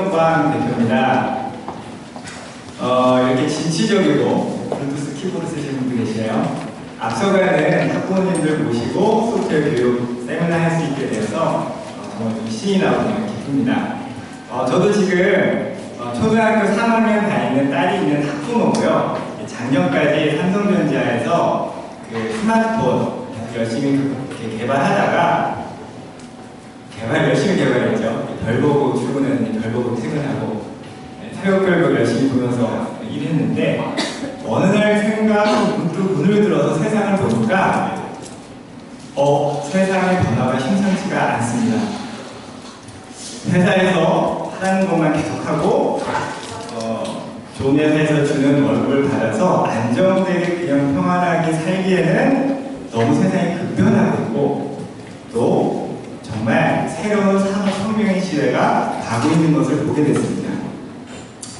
한동광 대표입니다. 이렇게 진취적이고 블루투스 키보드 쓰시는 분들 계시네요. 앞서가는 학부모님들 모시고 소프트웨어 교육 세미나 할 수 있게 되어서 정말 좀 신이 나고 기쁩니다. 저도 지금 초등학교 3학년 다니는 딸이 있는 학부모고요. 작년까지 삼성전자에서 그 스마트폰 열심히 개발하다가 열심히 개발했죠. 별 보고 출근했는데 별 보고 퇴근하고 사교육을 열심히 보면서 일했는데 어느 날 문을 들어서 세상을 보니까 세상의 변화가 심상치가 않습니다. 회사에서 하는 것만 계속하고 좋은 회사에서 주는 월급을 받아서 안정되게 그냥 평안하게 살기에는 너무 세상이 급변하고 있고 또 정말 새로운 산업혁명의 시대가 가고 있는 것을 보게 됐습니다.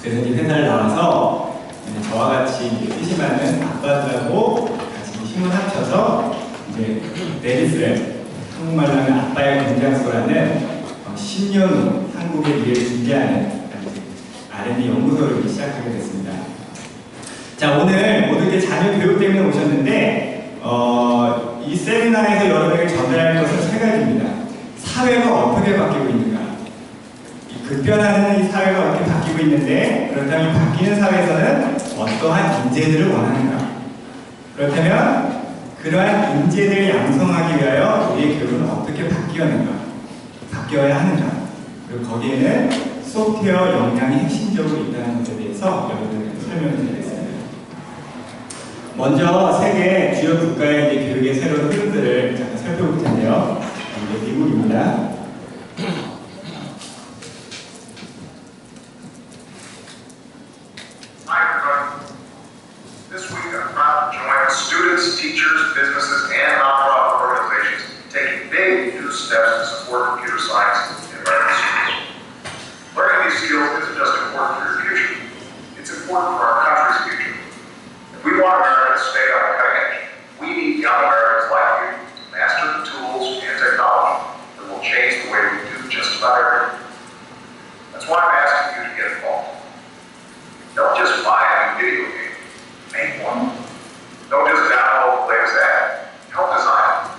그래서 이제 회사를 나와서 저와 같이 뜻이 맞는 아빠들하고 같이 힘을 합쳐서 이제 레디스랩, 한국말로 하면 아빠의 공장소라는 10년 후 한국의 미래를 준비하는 R&D 연구소를 시작하게 됐습니다. 자, 오늘 모두에게 자녀 교육 때문에 오셨는데 이 세미나에서 여러분에게 전달할 것은 세 가지입니다. 사회가 어떻게 바뀌고 있는가? 이 급변하는 이 사회가 어떻게 바뀌고 있는데 그렇다면 바뀌는 사회에서는 어떠한 인재들을 원하는가? 그렇다면 그러한 인재들을 양성하기 위하여 우리의 교육은 어떻게 바뀌어야 하는가? 그리고 거기에는 소프트웨어 역량이 핵심적으로 있다는 것에 대해서 여러분들에게 설명을 드리겠습니다. 먼저 세계 주요 국가의 이제 교육의 새로운 흐름들을 잠깐 살펴볼 텐데요. 이제 미국입니다. This week I'm proud to join students, teachers, businesses, and nonprofit organizations taking big new steps to support computer science in American schools. Learning these skills isn't just important for your future, it's important for our country's future. If we want America to stay on the cutting edge, we need young Americans like you to master the tools and technology that will change the way we do just about everything. That's why I'm asking you to get involved. Don't just buy a new video game, make one. Don't just download the latest app, help design it.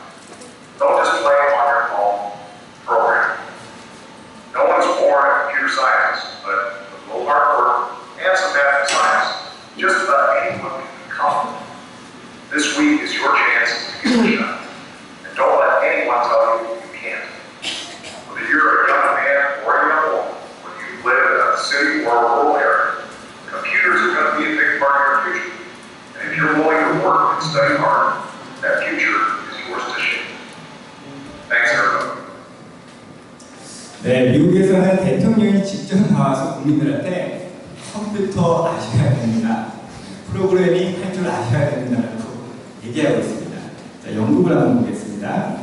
Don't just play on your phone, program. No one's born a computer scientist, but with a little hard work and some math and science, just about anyone can become. This week is your chance to give it a shot. And don't let anyone tell you you can't. Whether you're a young man or a young woman, whether you live in a city or a rural area, computers are going to be a big part of your future. And if you're willing to work and study hard, that future is yours to shape. Thanks, everybody. 네, 미국에서는 대통령이 직접 나와서 국민들한테 컴퓨터 아셔야 됩니다. 프로그래밍 할 줄 아셔야 된다고 얘기하고 있습니다. 자, 영국을 한번 보겠습니다.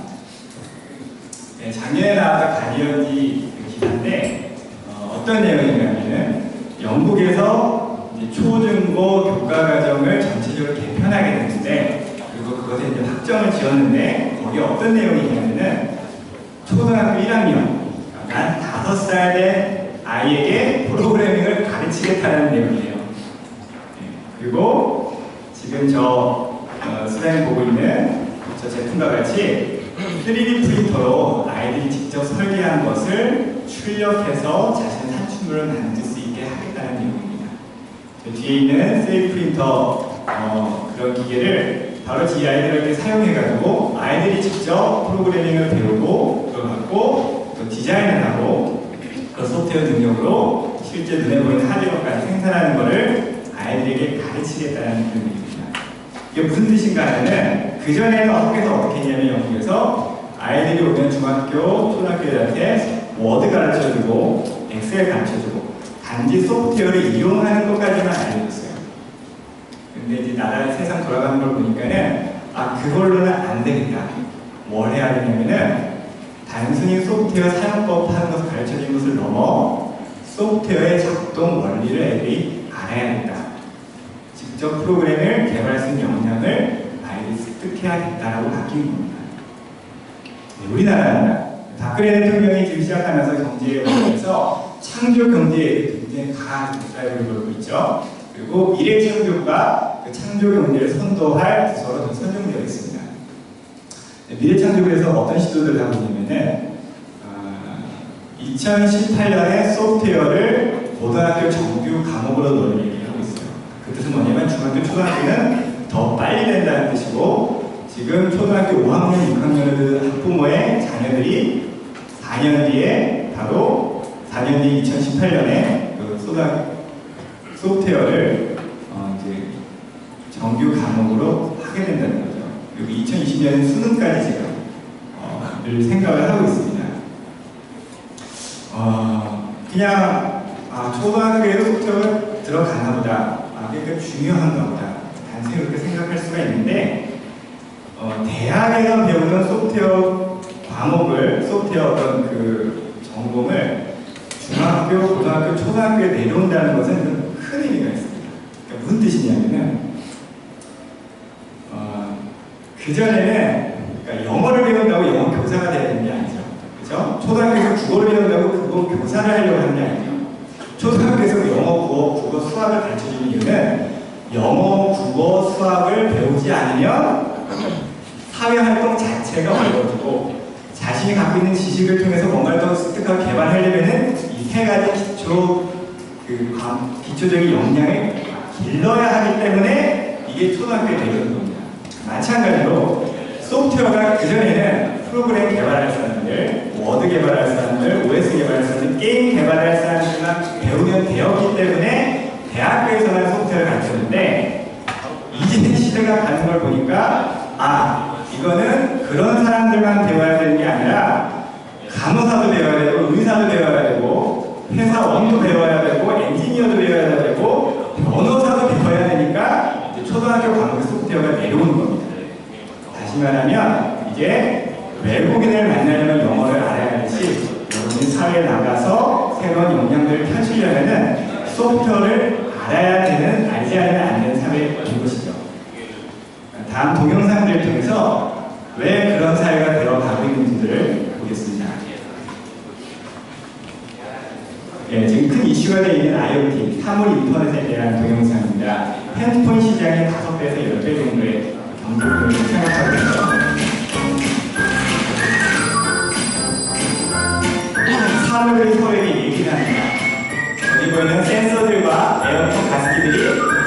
네, 작년에 나왔던 가디언지 기사인데 어떤 내용이냐면은 영국에서 이제 초중고 교과과정을 전체적으로 개편하게 됐는데 그리고 그것에 이제 확정을 지었는데 거기에 어떤 내용이 있냐면은 초등학교 1학년 난 5살 된 아이에게 프로그래밍을 가르치겠다는 내용이에요. 네, 그리고 지금 수단에 보고 있는 저 제품과 같이 3D 프린터로 아이들이 직접 설계한 것을 출력해서 자신의 산출물을 만들 수 있게 하겠다는 내용입니다. 뒤에 있는 3D 프린터 그런 기계를 바로 이 아이들에게 사용해가지고 아이들이 직접 프로그래밍을 배우고 그걸 갖고 또 디자인을 하고 그 소프트웨어 능력으로 실제 눈에 보이는 하드웨어까지 생산하는 것을 아이들에게 가르치겠다는 그런 얘기입니다. 이게 무슨 뜻인가 하면은 그전에는 학교에서 어떻게 했냐면 영국에서 아이들이 오면 중학교, 초등학교들한테 워드 가르쳐주고 엑셀 가르쳐주고 단지 소프트웨어를 이용하는 것까지만 알려줬어요. 근데 이제 나라 세상 돌아가는 걸 보니까는 그걸로는 안 되겠다. 뭘 해야 되냐면은 단순히 소프트웨어 사용법 하는 것을 가르쳐준 것을 넘어 소프트웨어의 작동 원리를 애들이 알아야겠다. 직접 프로그램을 개발할 수 있는 역량을 아이들이 습득해야겠다라고 바뀐 겁니다. 네, 우리나라는 다 박근혜 대통령이 지금 시작하면서 경제에 오면서 창조 경제에 굉장히 강한 드라이브를 걸고 있죠. 그리고 미래창조가 그 창조 경제를 선도할 부서로 선정되어 있습니다. 미래창조에서 어떤 시도들을 하고 있냐면은 2018년에 소프트웨어를 고등학교 정규 과목으로 넣을 얘기를 하고 있어요. 그 뜻은 뭐냐면 중학교, 초등학교는 더 빨리 된다는 뜻이고, 지금 초등학교 5학년, 6학년 학부모의 자녀들이 4년 뒤에, 바로 4년 뒤 2018년에 그 소프트웨어를 이제 정규 과목으로 하게 된다는 거죠. 그리고 2020년엔 수능까지 제가 늘 생각을 하고 있습니다. 그냥 초등학교에도 소프트웨어가 들어가나 보다, 그러니까 중요한가 보다, 단순히 그렇게 생각할 수가 있는데, 대학에서 배우는 소프트웨어 과목을, 소프트웨어 어떤 그 전공을 중학교, 고등학교, 초등학교에 내려온다는 것은 큰 의미가 있습니다. 그러니까 무슨 뜻이냐면은 그전에는 그러니까 영어를 배운다고 영어 교사가 돼야 되는 게 아니죠. 그죠? 초등학교에서 국어를 배운다고 국어 교사를 하려고 하는 게 아니죠. 초등학교에서 영어, 국어, 수학을 가르쳐주는 이유는 영어, 국어, 수학을 배우지 않으면 사회활동 자체가 어려워지고, 자신이 갖고 있는 지식을 통해서 뭔가를 더 습득하고 개발하려면은 이 세 가지 기초적인 역량을 길러야 하기 때문에 이게 초등학교에 되는 겁니다. 마찬가지로 소프트웨어가 그전에는 프로그램 개발할 사람들, 워드 개발할 사람들, OS 개발할 사람들, 게임 개발할 사람들만 배우면 되었기 때문에 대학교에서만 소프트웨어를 가르쳤는데, 이제 시대가 가는 걸 보니까 이거는 그런 사람들만 배워야 되는 게 아니라 간호사도 배워야 되고, 의사도 배워야 되고, 회사원도 배워야 되고, 엔지니어도 배워야 되고, 변호사도 배워야 되니까 이제 초등학교 과목 소프트웨어가 내려오는 겁니다. 다시 말하면 이제 외국인을 만나려면 영어를 알아야 하듯이, 여러분이 사회에 나가서 새로운 역량들을 펼치려면은 소프트웨어를 알아야 되는, 알지 않으면 안 되는 사회에 온 것이죠. 다음 동영상들을 통해서 왜 그런 사회가 되어가고 있는 분들을 보겠습니다. 지금 큰 이슈가 되어 있는 IoT, 사물 인터넷에 대한 동영상입니다. 핸드폰 시장이 5배에서 10배 정도의 경쟁력을 생각하고 있죠. 사물들이 서로에게 얘기를 합니다. 여기 보이는 센서들과 에어컨 가습기들이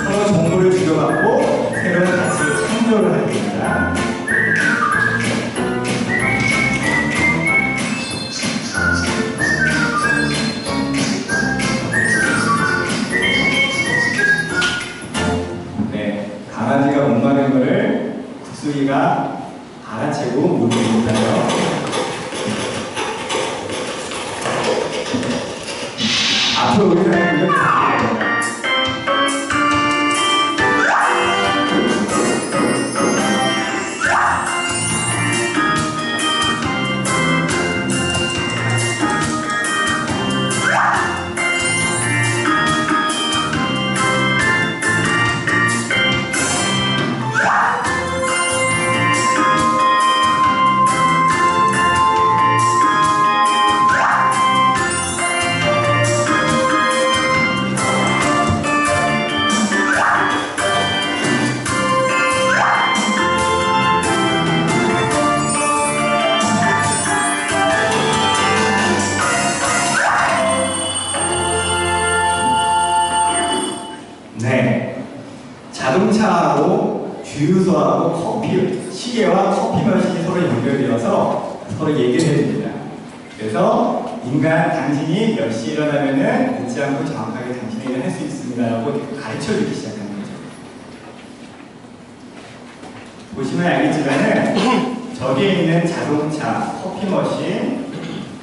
서로 정보를 주고받고 새로운 가치를 창조를 하게 됩니다. 강아지가 목마른 것을 국수기가 알아채고 물을 줍니다. 앞으로 우리 사람들은 자동차하고 주유소하고 커피, 시계와 커피 머신이 서로 연결되어서 서로 얘기를 해줍니다. 그래서 인간, 당신이 몇 시에 일어나면은 늦지 않고 정확하게 당신의 일을 할 수 있습니다라고 가르쳐주기 시작하는 거죠. 보시면 알겠지만은 저기에 있는 자동차, 커피 머신,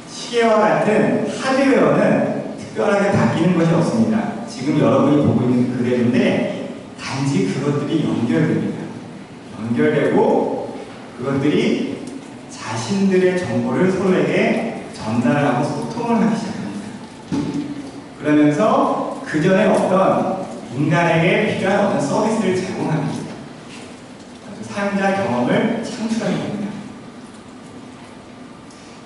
시계와 같은 하드웨어는 특별하게 바뀌는 것이 없습니다. 지금 여러분이 보고 있는 그대로인데 단지 그것들이 연결됩니다. 연결되고 그것들이 자신들의 정보를 서로에게 전달하고 소통을 하기 시작합니다. 그러면서 그 전에 어떤 인간에게 필요한 어떤 서비스를 제공합니다. 사용자 경험을 창출하게 됩니다.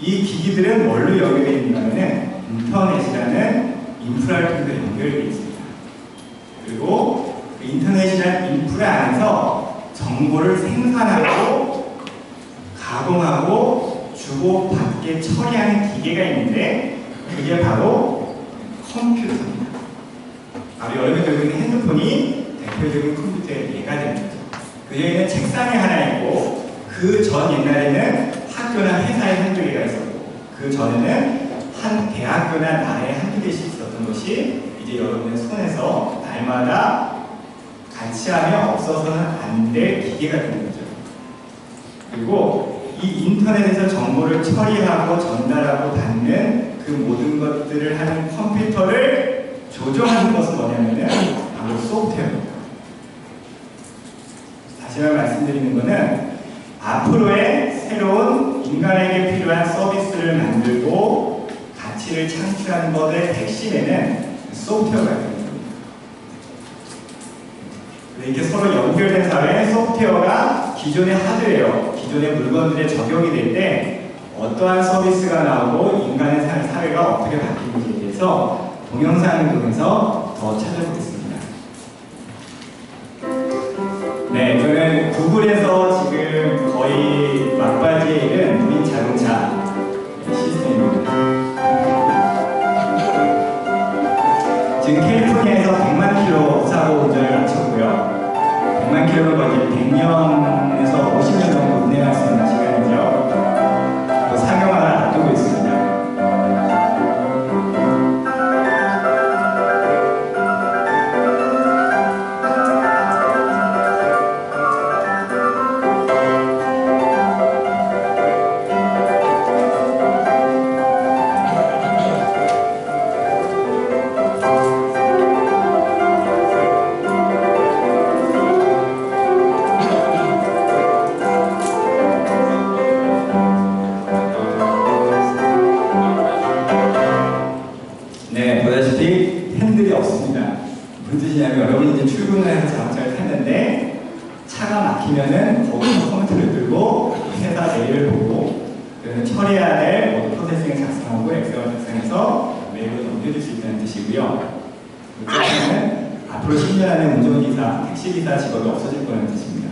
이 기기들은 뭘로 연결되어 있냐면 인터넷이라는 인프라를 통해서 연결되어 있습니다. 그리고 그 인터넷이라는 인프라 안에서 정보를 생산하고 가공하고 주고받게 처리하는 기계가 있는데 그게 바로 컴퓨터입니다. 바로 여러분 결국에는 핸드폰이 대표적인 컴퓨터의 예가 되는 거죠. 그 여기는 책상이 하나 있고 그 전 옛날에는 학교나 회사에 한두 개가 있었고 그 전에는 한 대학교나 나라에 한두 개씩 있었던 것이 이제 여러분의 손에서 날마다 같이 하면 없어서는 안 될 기계가 되는 거죠. 그리고 이 인터넷에서 정보를 처리하고 전달하고 받는 그 모든 것들을 하는 컴퓨터를 조종하는 것은 뭐냐면은 바로 소프트웨어입니다. 다시 한번 말씀드리는 것은 앞으로의 새로운 인간에게 필요한 서비스를 만들고 가치를 창출하는 것의 핵심에는 소프트웨어가 있습니다. 이렇게 서로 연결된 사회에 소프트웨어가 기존의 하드웨어, 기존의 물건들에 적용이 될 때 어떠한 서비스가 나오고 인간의 사회가 어떻게 바뀌는지에 대해서 동영상을 통해서 더 찾아보겠습니다. 네, 저는 구글에서 지금 거의 막바지에 이른 무인 자동차 시스템입니다. 지금 캘리포니아에서 100만 킬로 사고 운전을 마쳤고요. 100만 킬로는 거의 100년에서 50년 정도 운행할 수 있는 시간이죠. 또 상용화를 앞두고 있습니다. 네, 보다시피 핸들이 없습니다. 무슨 뜻이냐면 여러분이 이제 출근을 해서 자동차를 탔는데 차가 막히면은 거기서 컴퓨터를 들고 회사 메일을 보고 그래서 처리해야 될 모든 프로세싱을 작성하고 엑셀을 작성해서 메일로 넘겨줄 수 있다는 뜻이고요. 그러면 앞으로 10년 안에 운전기사, 택시기사 직업이 없어질 거라는 뜻입니다.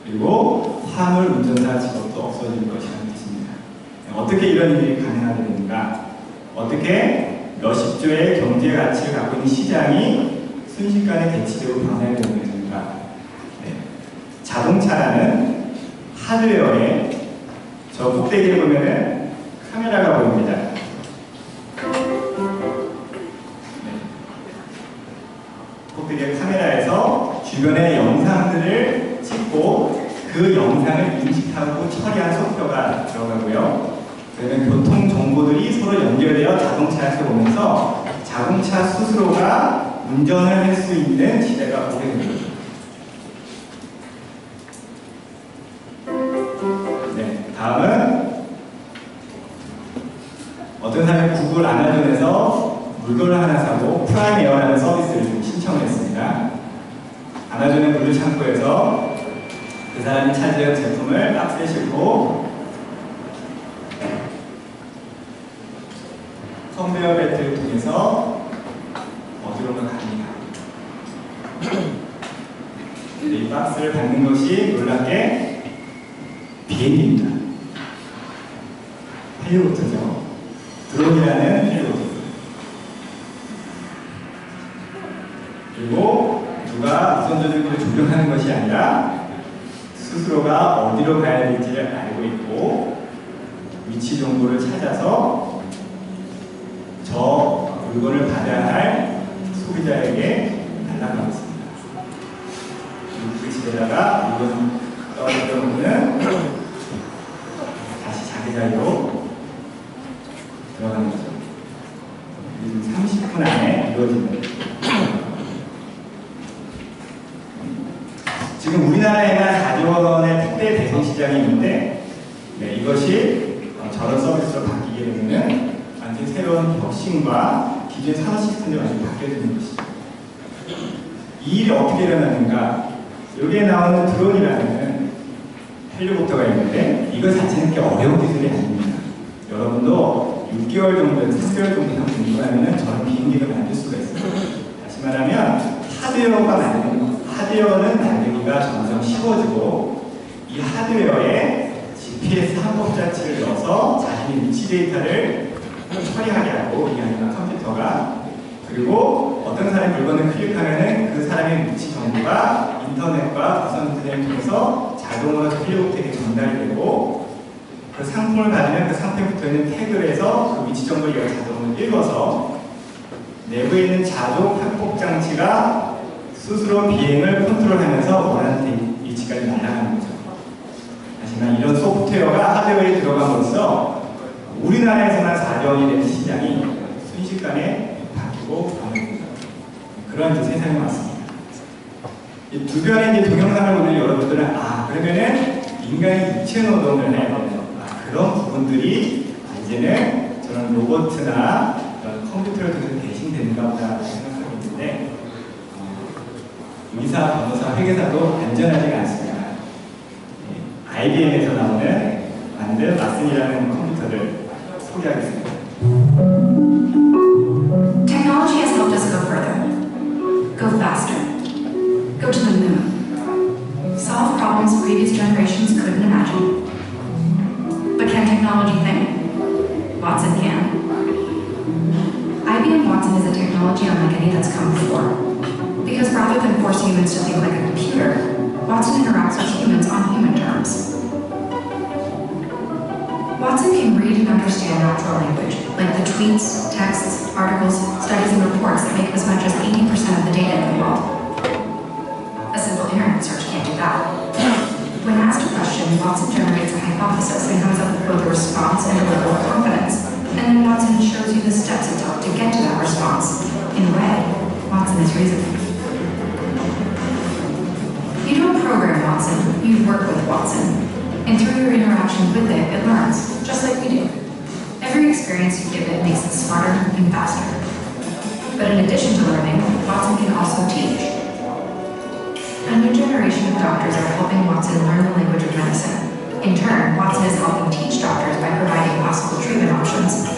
그리고 화물 운전사 직업도 없어질 것이라는 뜻입니다. 어떻게 이런 일이 가능하게 되는가? 어떻게 몇십 조의 경제 가치를 갖고 있는 시장이 순식간에 대치적으로 변화를 보게 됩니다. 네. 자동차라는 하드웨어에 저 꼭대기에 보면은 카메라가 보입니다. 네. 꼭대기에 카메라에서 주변의 영상들을 찍고 그 영상을 인식하고 처리한 소프트웨어가 들어가고요. 그러면 교통 정보들이 서로 연결되어 자동차에서 오면서 자동차 스스로가 운전을 할 수 있는 시대가 오게 됩니다. 네, 다음은 어떤 사람이 구글 아마존에서 물건을 하나 사고 프라임 에어라는 서비스를 신청을 했습니다. 아마존의 물류 창고에서 그 사람이 차지한 제품을 박스에 싣고 컨베이어 벨트를 통해서 어디론가 갑니다. 이 박스를 받는 것이 놀랍게 비행기입니다. 헬리콥터죠. 드론이라는 헬리콥터. 그리고 누가 우선전등기를 조정하는 것이 아니라 스스로가 어디로 가야 될지를 알고 있고 위치 정보를 찾아서 저 물건을 받아야 할 소비자에게 날아가고 있습니다. 그 집에다가 물건 떨어졌던 분은 다시 자기 자리로 들어가는 거죠. 30분 안에 이루어지는. 지금 우리나라에만 4조 원의 택배 배송 시장이 있는데 네, 이것이 저런 서비스로 바뀌게 되면 완전히 새로운 혁신과 기존 산업 시스템이 완전히 바뀌게 되는 것이죠. 이 일이 어떻게 일어나는가? 여기에 나오는 드론이라는 헬리콥터가 있는데 이거 자체는 그렇게 어려운 기술이 아닙니다. 여러분도 6개월 정도, 3개월 정도 공부하면 저는 비행기를 만들 수가 있어요. 다시 말하면 하드웨어는 만들기가 점점 쉬워지고 이 하드웨어에 GPS 항법자치를 넣어서 자신의 위치 데이터를 처리하게 하고 이 아니면 컴퓨터가 그리고 어떤 사람의 물건을 클릭하면은 그 사람의 위치 정보가 인터넷과 무선 인터넷을 통해서 자동으로 텔레오텍에 전달이 되고 그 상품을 받으면 그 상품에 붙어있는 태그를 해서 그 위치 정보를 얘가 자동으로 읽어서 내부에 있는 자동 항법 장치가 스스로 비행을 컨트롤하면서 원하는 위치까지 날아가는 거죠. 하지만 이런 소프트웨어가 하드웨어에 들어감으로써 우리나라에서만 4조 되는 시장이 순식간에 바뀌고 변합니다. 그런 이제 세상이 왔습니다. 이 두 변의 이제 동영상을 보는 여러분들은 그러면은 인간이 육체 노동을 해야 되는 그런 부분들이 이제는 저는 로봇이나 컴퓨터를 통해서 대신되는가 보다 생각하고 있는데 의사, 변호사, 회계사도 안전하지가 않습니다. IBM에서 만든 마슨이라는 컴퓨터를 소개하겠습니다. Technology has helped us go further, go faster, go to the moon, solve problems previous generations couldn't imagine. But can technology think? Watson can. IBM Watson is a technology unlike any that's come before. Because rather than force humans to think like a computer, Watson interacts with humans on human terms. Watson can read and understand natural language, like the tweets, texts, articles, studies, and reports that make as much as 80% of the data in the world. A simple internet search can't do that. When asked a question, Watson generates a hypothesis and comes up with both a response and a level of confidence. And then Watson shows you the steps it took to get to that response. In a way, Watson is reasoning. You don't program Watson, you work with Watson. And through your interaction with it, it learns, just like we do. Every experience you give it makes it smarter and faster. But in addition to learning, Watson can also teach. A new generation of doctors are helping Watson learn the language of medicine. In turn, Watson is helping teach doctors by providing possible treatment options.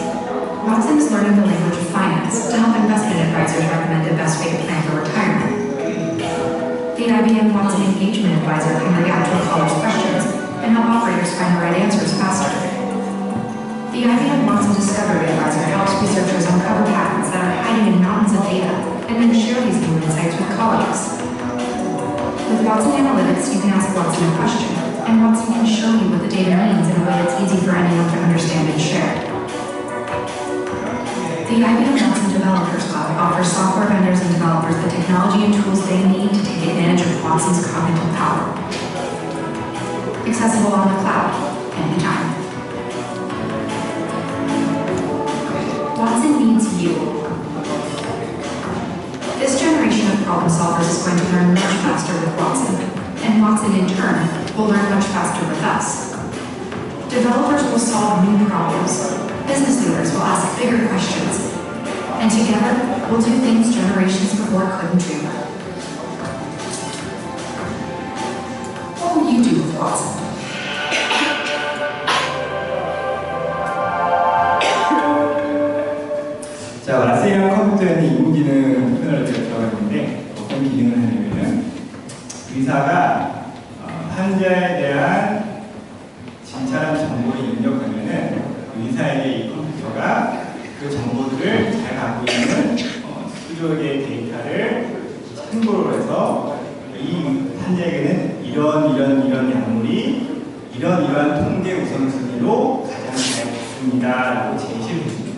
Watson is learning the language of finance to help investment advisors recommend the best way to plan for retirement. The IBM Watson Engagement Advisor can react to a caller's questions and help operators find the right answers faster. The IBM Watson Discovery Advisor helps researchers uncover patterns that are hiding in mountains of data and then share these new insights with colleagues. With Watson Analytics, you can ask Watson a question, and Watson can show you what the data means in a way that's easy for anyone to understand and share. The IBM Watson Developers Cloud offers software vendors and developers the technology and tools they need to take advantage of Watson's cognitive power. Accessible on the cloud, anytime. Watson needs you. This generation of problem solvers is going to learn much faster with Watson, and Watson in turn will learn much faster with us. Developers will solve new problems, business leaders will ask bigger questions, and together we'll do things generations before couldn't dream of. What will you do with Watson? 자, 왓슨이라는 컴퓨터에는 인공지능 테크놀로지가 들어가 있는데 어떤 기능을 하냐면은 의사가 환자에 대한 진찰한 정보를 입력하면은 의사에게 이 컴퓨터가 그 정보들을 잘 갖고 있는 수조 개의 데이터를 참고로 해서 이 환자에게는 이런 약물이 이러한 통계 우선순위로 가장 잘 됐습니다 라고 제시를 해줍니다.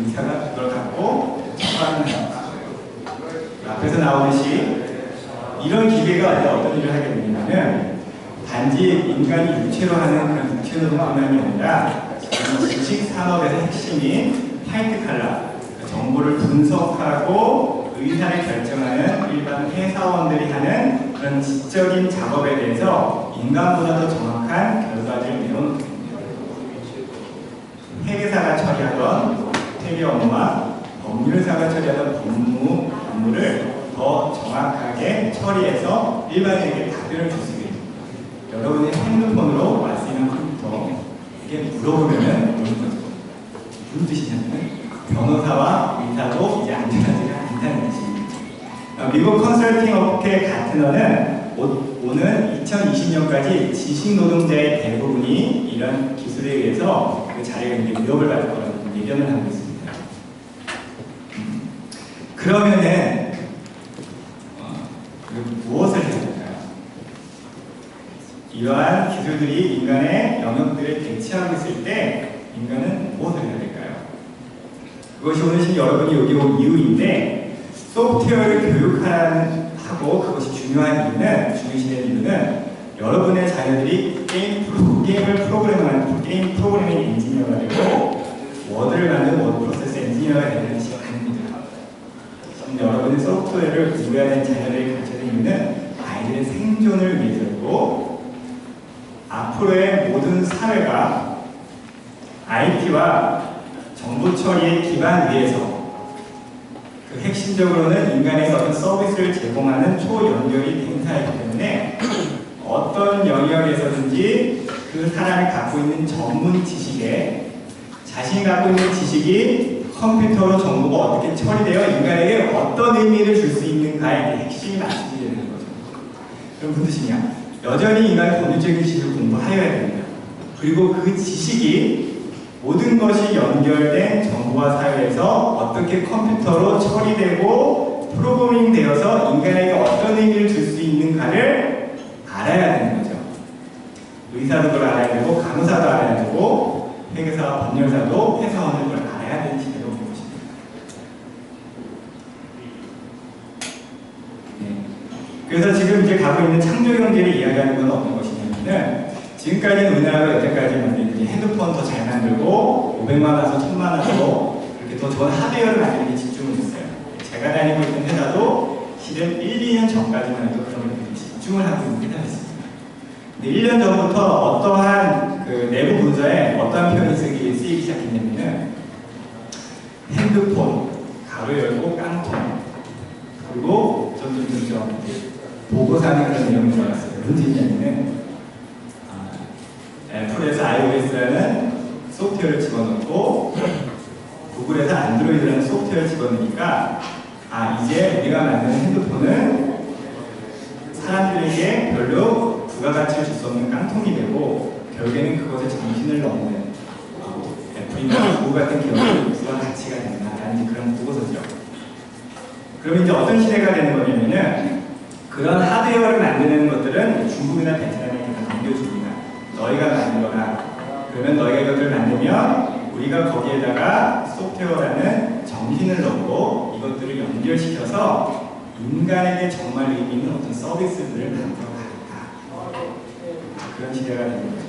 의사가 그걸 갖고 처방을 합니다. 앞에서 나오듯이 이런 기계가 어떤 일을 하게 되냐면 단지 인간이 육체로 하는 그런 육체 노동뿐만이 아니라 지식 산업의 핵심인 화이트 칼라, 정보를 분석하고 의사를 결정하는 일반 회사원들이 하는 그런 지적인 작업에 대해서 인간보다 더 정확한 결과를 내놓는 회계사가 처리하던 회계 업무와 법률사가 처리하던 업무를 더 정확하게 처리해서 일반인에게 답변을 줄 수 있습니다. 여러분의 핸드폰으로 알 수 있는 컴퓨터에게 물어보면은 오는 거죠. 미국 컨설팅 업계 가트너는 오는 2020년까지 지식 노동자의 대부분이 이런 기술에 의해서 그 자리가 이제 위협을 받을 거라고 예견을 하고 있습니다. 그러면은 무엇을 해야 될까요? 이러한 기술들이 인간의 영역들을 대체하고 있을 때 인간은 무엇을 해야 될까요? 그것이 오늘 여러분이 여기 온 이유인데, 소프트웨어를 교육하고 그것이 중요시된 이유는 여러분의 자녀들이 게임 프로그래밍 엔지니어가 되고 워드를 만드는 워드 프로세스 엔지니어가 되는 것이 아닙니다. 여러분의 소프트웨어를 구해야 되는 자녀들이 가르쳐야 되는 이유는 아이들의 생존을 위해서고, 앞으로의 모든 사회가 IT와 정보 처리의 기반 위에서 그 핵심적으로는 인간에게 어떤 서비스를 제공하는 초연결이 행사이기 때문에 어떤 영역에서든지 그 사람이 갖고 있는 전문 지식에 자신이 갖고 있는 지식이 컴퓨터로 정보가 어떻게 처리되어 인간에게 어떤 의미를 줄 수 있는가의 핵심이 맞추게 되는 거죠. 그럼 무슨 뜻이냐? 여전히 인간은 본질적인 지식을 공부하여야 됩니다. 그리고 그 지식이 모든 것이 연결된 정보화 사회에서 어떻게 컴퓨터로 처리되고 프로그래밍 되어서 인간에게 어떤 의미를 줄 수 있는가를 알아야 되는 거죠. 의사도 그걸 알아야 되고, 간호사도 알아야 되고, 회계사와 법률사도 회사원을 그걸 알아야 되는 시대로 온 것입니다. 네. 그래서 지금 이제 가고 있는 창조 경제를 이야기하는 건 어떤 것이냐면은, 지금까지는 우리나라가 여태까지 핸드폰 더 잘 만들고 500만 원에서 1000만 원으로 이렇게 더 좋은 하드웨어를 만드는 데 집중을 했어요. 제가 다니고 있는 회사도 실은 1, 2년 전까지만 해도 그런 데 집중을 하고 있는 회사였습니다. 근데 1년 전부터 어떠한 그 내부 문서에 어떠한 표현이 쓰이기 시작했냐면은 핸드폰, 가로 열고 깡통, 그리고 좀 보고사는 그런 내용이 들어갔어요. 무슨 뜻이냐면은 애플에서 iOS라는 소프트웨어를 집어넣고 구글에서 안드로이드라는 소프트웨어를 집어넣으니까 이제 우리가 만드는 핸드폰은 사람들에게 별로 부가가치를 줄 수 없는 깡통이 되고 결국에는 그것에 정신을 넣는 애플이나 구글 같은 기업이 부가가치가 된다라는 그런 보고서죠. 그럼 이제 어떤 시대가 되는 거냐면은 그런 하드웨어를 만드는 것들은 중국이나 베트남에게 넘겨줍니다. 너희가 만들거나, 그러면 너희가 이것들을 만들면 우리가 거기에다가 소프트웨어라는 정신을 넣고 이것들을 연결시켜서 인간에게 정말 의미 있는 어떤 서비스들을 만들어 가겠다. 그런 시대가 되는 거죠.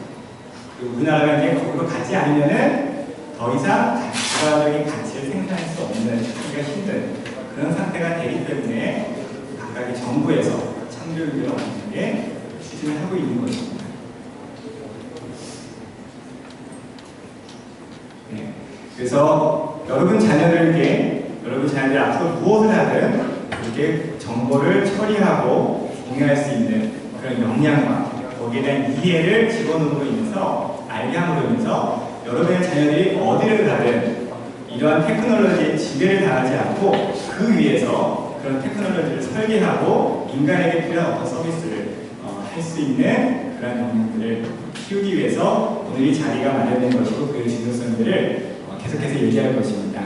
그리고 우리나라가 이제 거기로 가지 않으면은 더 이상 부가적인 가치를 생산할 수 없는, 하기가 힘든 그런 상태가 되기 때문에 각각의 정부에서 창조율을 어떻게 추진을 하고 있는 것입니다. 네. 그래서 여러분 자녀들이 앞으로 무엇을 하든 이렇게 정보를 처리하고 공유할 수 있는 그런 역량과 거기에 대한 이해를 집어넣음으로 인해서, 알게 함으로 인해서 여러분의 자녀들이 어디를 가든 이러한 테크놀로지에 지배를 당하지 않고 그 위에서 그런 테크놀로지를 설계하고 인간에게 필요한 어떤 서비스를 할 수 있는 그런 역량들을 키우기 위해서 오늘 이 자리가 마련된 것이고 그 중요성들을 계속해서 얘기할 것입니다.